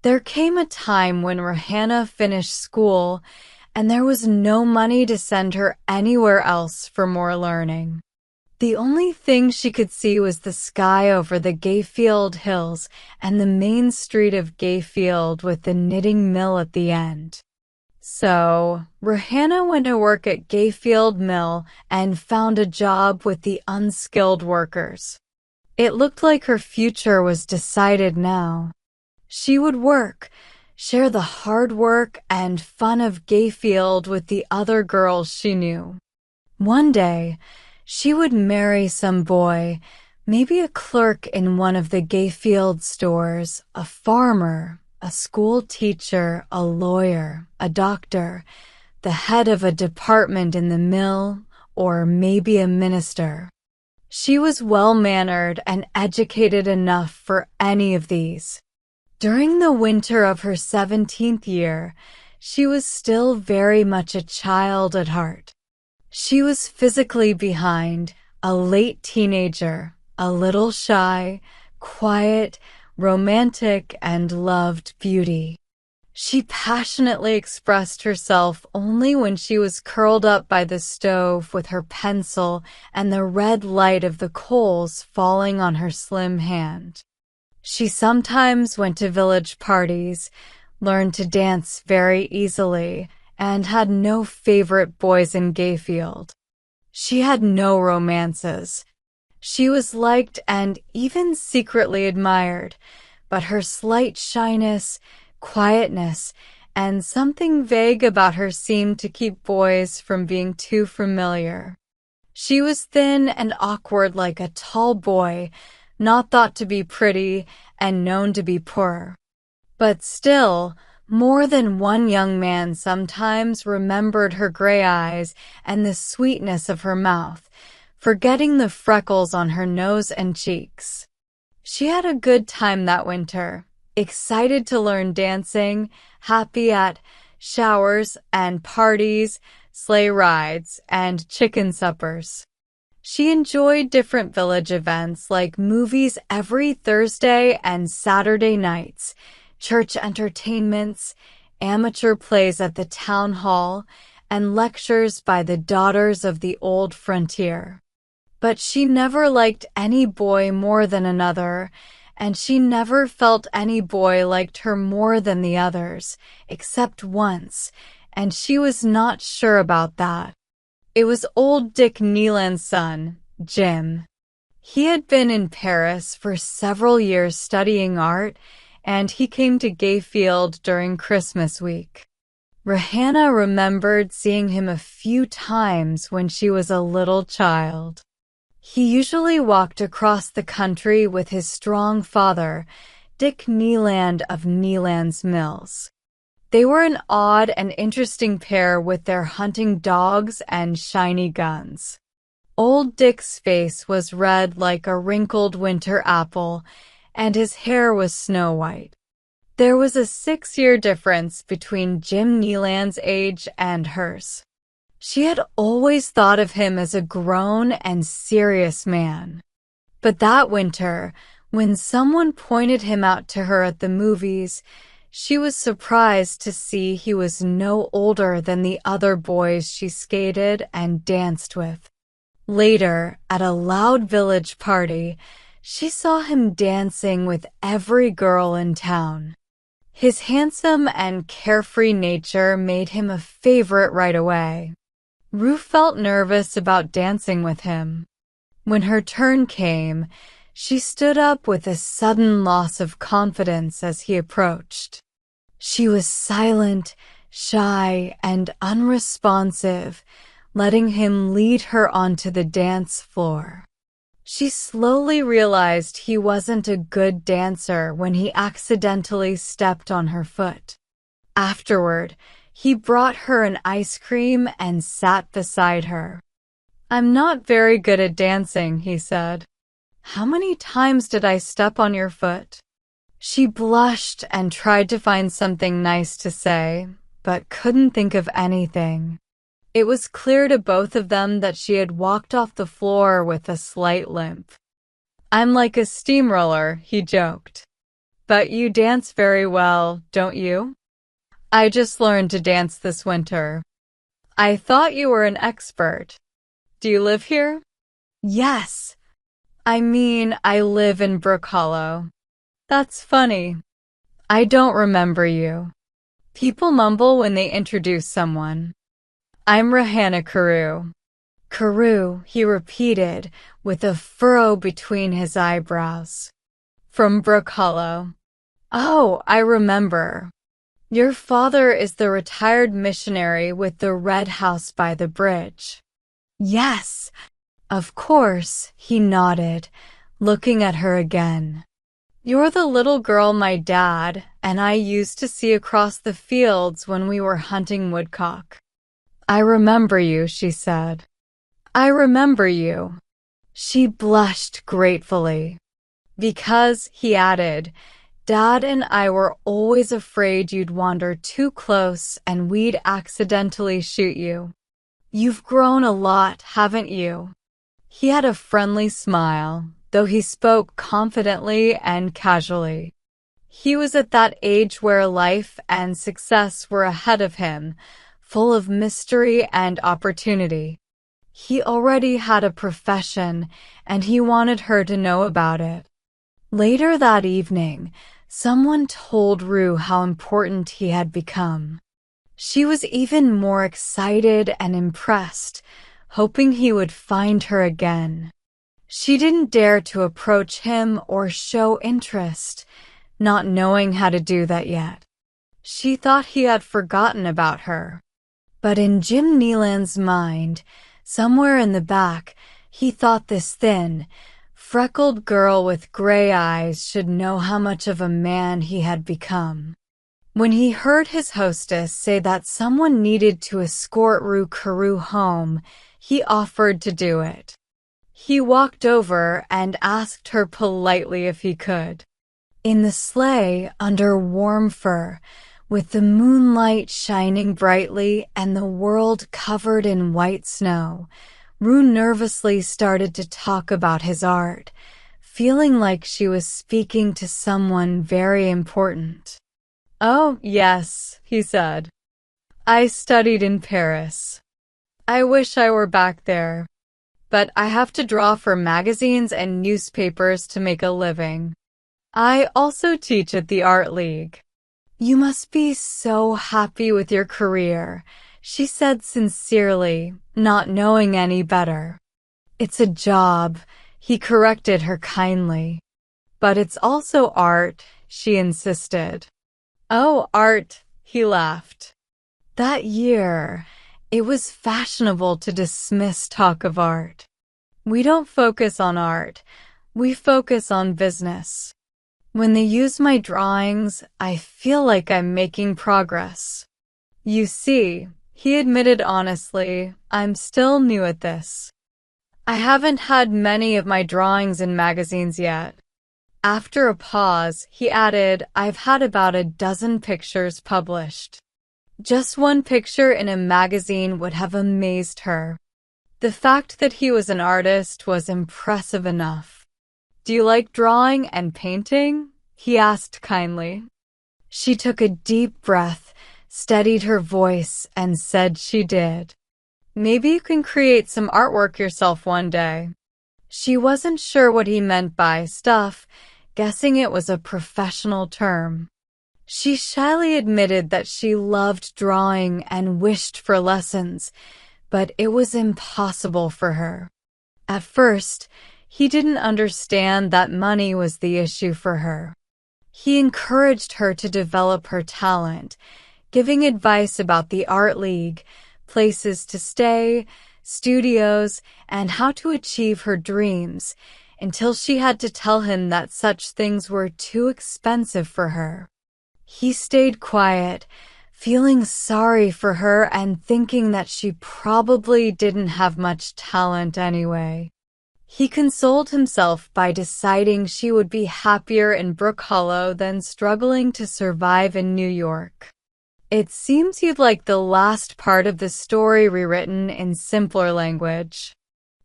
There came a time when Rihanna finished school and there was no money to send her anywhere else for more learning. The only thing she could see was the sky over the Gayfield Hills and the main street of Gayfield with the knitting mill at the end. So, Rihanna went to work at Gayfield Mill and found a job with the unskilled workers. It looked like her future was decided now. She would work, share the hard work and fun of Gayfield with the other girls she knew. One day, she would marry some boy, maybe a clerk in one of the Gayfield stores, a farmer, a school teacher, a lawyer, a doctor, the head of a department in the mill, or maybe a minister. She was well-mannered and educated enough for any of these. During the winter of her 17th year, she was still very much a child at heart. She was physically behind, a late teenager, a little shy, quiet, romantic, and loved beauty. She passionately expressed herself only when she was curled up by the stove with her pencil and the red light of the coals falling on her slim hand. She sometimes went to village parties, learned to dance very easily, and had no favorite boys in Gayfield. She had no romances. She was liked and even secretly admired, but her slight shyness, quietness, and something vague about her seemed to keep boys from being too familiar. She was thin and awkward like a tall boy, not thought to be pretty and known to be poor. But still, more than one young man sometimes remembered her gray eyes and the sweetness of her mouth, forgetting the freckles on her nose and cheeks. She had a good time that winter, excited to learn dancing, happy at showers and parties, sleigh rides, and chicken suppers. She enjoyed different village events like movies every Thursday and Saturday nights, church entertainments, amateur plays at the town hall, and lectures by the Daughters of the Old Frontier. But she never liked any boy more than another, and she never felt any boy liked her more than the others, except once, and she was not sure about that. It was old Dick Neeland's son, Jim. He had been in Paris for several years studying art, and he came to Gayfield during Christmas week. Rihanna remembered seeing him a few times when she was a little child. He usually walked across the country with his strong father, Dick Neeland of Neeland's Mills. They were an odd and interesting pair with their hunting dogs and shiny guns. Old Dick's face was red like a wrinkled winter apple, and his hair was snow white. There was a 6-year difference between Jim Neeland's age and hers. She had always thought of him as a grown and serious man. But that winter, when someone pointed him out to her at the movies, she was surprised to see he was no older than the other boys she skated and danced with. Later, at a loud village party, she saw him dancing with every girl in town. His handsome and carefree nature made him a favorite right away. Rue felt nervous about dancing with him. When her turn came, she stood up with a sudden loss of confidence as he approached. She was silent, shy, and unresponsive, letting him lead her onto the dance floor. She slowly realized he wasn't a good dancer when he accidentally stepped on her foot. Afterward, he brought her an ice cream and sat beside her. "I'm not very good at dancing," he said. "How many times did I step on your foot?" She blushed and tried to find something nice to say, but couldn't think of anything. It was clear to both of them that she had walked off the floor with a slight limp. "I'm like a steamroller," he joked. But you dance very well, don't you? I just learned to dance this winter. I thought you were an expert. Do you live here? Yes. I mean, I live in Brook Hollow. That's funny. I don't remember you. People mumble when they introduce someone. I'm Rahana Carew. Carew, he repeated, with a furrow between his eyebrows. From Brook Hollow. Oh, I remember. Your father is the retired missionary with the red house by the bridge. Yes, of course, he nodded, looking at her again. You're the little girl my dad and I used to see across the fields when we were hunting woodcock. I remember you, she said. I remember you. She blushed gratefully. Because, he added, Dad and I were always afraid you'd wander too close and we'd accidentally shoot you. You've grown a lot, haven't you? He had a friendly smile, though he spoke confidently and casually. He was at that age where life and success were ahead of him, full of mystery and opportunity. He already had a profession, and he wanted her to know about it. Later that evening, someone told Rue how important he had become. She was even more excited and impressed, hoping he would find her again. She didn't dare to approach him or show interest, not knowing how to do that yet. She thought he had forgotten about her. But in Jim Nealon's mind, somewhere in the back, he thought this thin, freckled girl with gray eyes should know how much of a man he had become. When he heard his hostess say that someone needed to escort Rue Carew home, he offered to do it. He walked over and asked her politely if he could. In the sleigh, under warm fur, with the moonlight shining brightly and the world covered in white snow, Rue nervously started to talk about his art, feeling like she was speaking to someone very important. Oh, yes, he said. I studied in Paris. I wish I were back there. But I have to draw for magazines and newspapers to make a living. I also teach at the Art League. You must be so happy with your career, she said sincerely, not knowing any better. It's a job, he corrected her kindly. But it's also art, she insisted. Oh, art, he laughed. That year, it was fashionable to dismiss talk of art. We don't focus on art, we focus on business. When they use my drawings, I feel like I'm making progress. You see, he admitted honestly, I'm still new at this. I haven't had many of my drawings in magazines yet. After a pause, he added, I've had about a dozen pictures published. Just one picture in a magazine would have amazed her. The fact that he was an artist was impressive enough. Do you like drawing and painting? He asked kindly. She took a deep breath, steadied her voice, and said she did. Maybe you can create some artwork yourself one day. She wasn't sure what he meant by stuff, guessing it was a professional term. She shyly admitted that she loved drawing and wished for lessons, but it was impossible for her. At first, he didn't understand that money was the issue for her. He encouraged her to develop her talent, giving advice about the Art League, places to stay, studios, and how to achieve her dreams, until she had to tell him that such things were too expensive for her. He stayed quiet, feeling sorry for her and thinking that she probably didn't have much talent anyway. He consoled himself by deciding she would be happier in Brook Hollow than struggling to survive in New York. It seems you'd like the last part of the story rewritten in simpler language.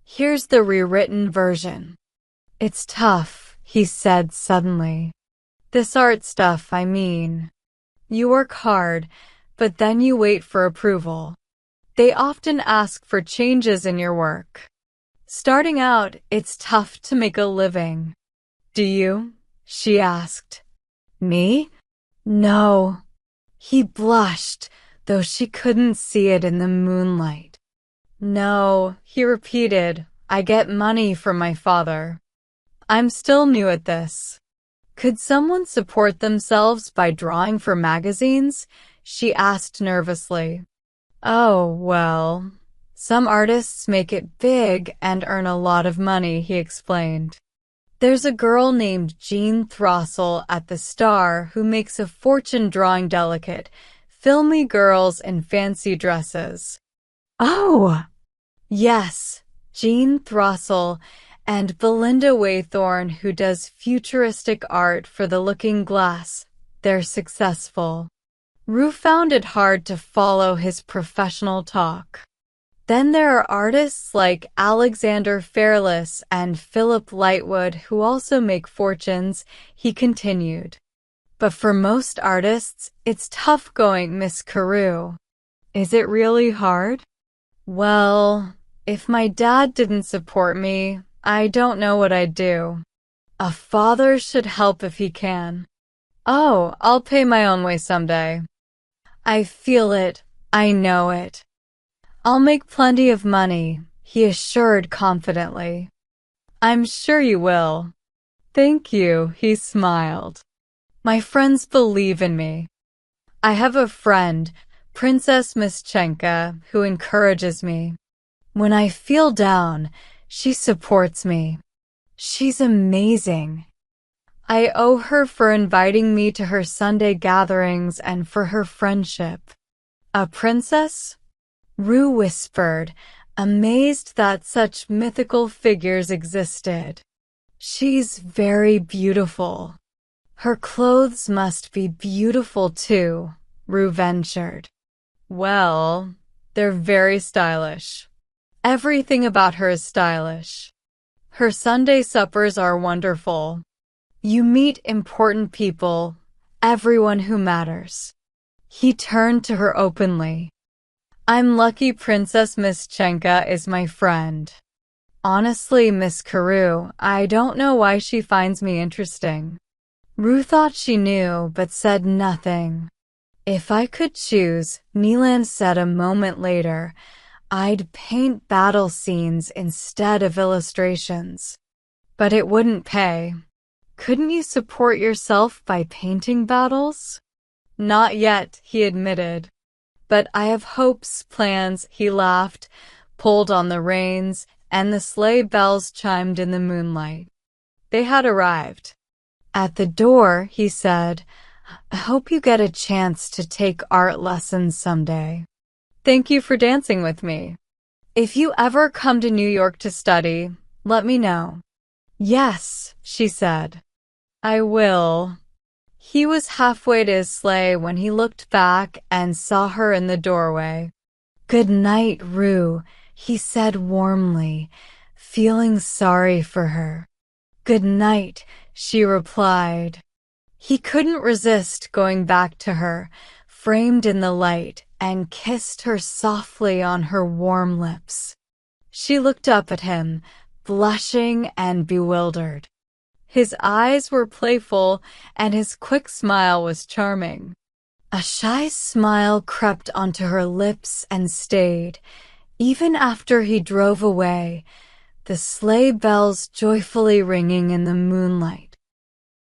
Here's the rewritten version. It's tough, he said suddenly. This art stuff, I mean. You work hard, but then you wait for approval. They often ask for changes in your work. Starting out, it's tough to make a living. Do you? She asked. Me? No. He blushed, though she couldn't see it in the moonlight. No, he repeated, I get money from my father. I'm still new at this. Could someone support themselves by drawing for magazines? She asked nervously. Oh, well, some artists make it big and earn a lot of money, he explained. There's a girl named Jean Throssell at the Star who makes a fortune drawing delicate, filmy girls in fancy dresses. Oh! Yes, Jean Throssell and Belinda Waythorn, who does futuristic art for the Looking Glass. They're successful. Rue found it hard to follow his professional talk. Then there are artists like Alexander Fairless and Philip Lightwood who also make fortunes, he continued. But for most artists, it's tough going, Miss Carew. Is it really hard? Well, if my dad didn't support me, I don't know what I'd do. A father should help if he can. Oh, I'll pay my own way someday. I feel it. I know it. I'll make plenty of money, he assured confidently. I'm sure you will. Thank you, he smiled. My friends believe in me. I have a friend, Princess Mischenka, who encourages me. When I feel down, she supports me. She's amazing. I owe her for inviting me to her Sunday gatherings and for her friendship. A princess? Rue whispered, amazed that such mythical figures existed. She's very beautiful. Her clothes must be beautiful too, Rue ventured. Well, they're very stylish. Everything about her is stylish. Her Sunday suppers are wonderful. You meet important people, everyone who matters. He turned to her openly. I'm lucky Princess Mischenka is my friend. Honestly, Miss Carew, I don't know why she finds me interesting. Rue thought she knew, but said nothing. If I could choose, Neelan said a moment later, I'd paint battle scenes instead of illustrations. But it wouldn't pay. Couldn't you support yourself by painting battles? Not yet, he admitted. But I have hopes, plans, he laughed, pulled on the reins, and the sleigh bells chimed in the moonlight. They had arrived. At the door, he said, I hope you get a chance to take art lessons someday. Thank you for dancing with me. If you ever come to New York to study, let me know. Yes, she said. I will. He was halfway to his sleigh when he looked back and saw her in the doorway. Good night, Rue, he said warmly, feeling sorry for her. Good night, she replied. He couldn't resist going back to her, framed in the light, and kissed her softly on her warm lips. She looked up at him, blushing and bewildered. His eyes were playful, and his quick smile was charming. A shy smile crept onto her lips and stayed, even after he drove away, the sleigh bells joyfully ringing in the moonlight.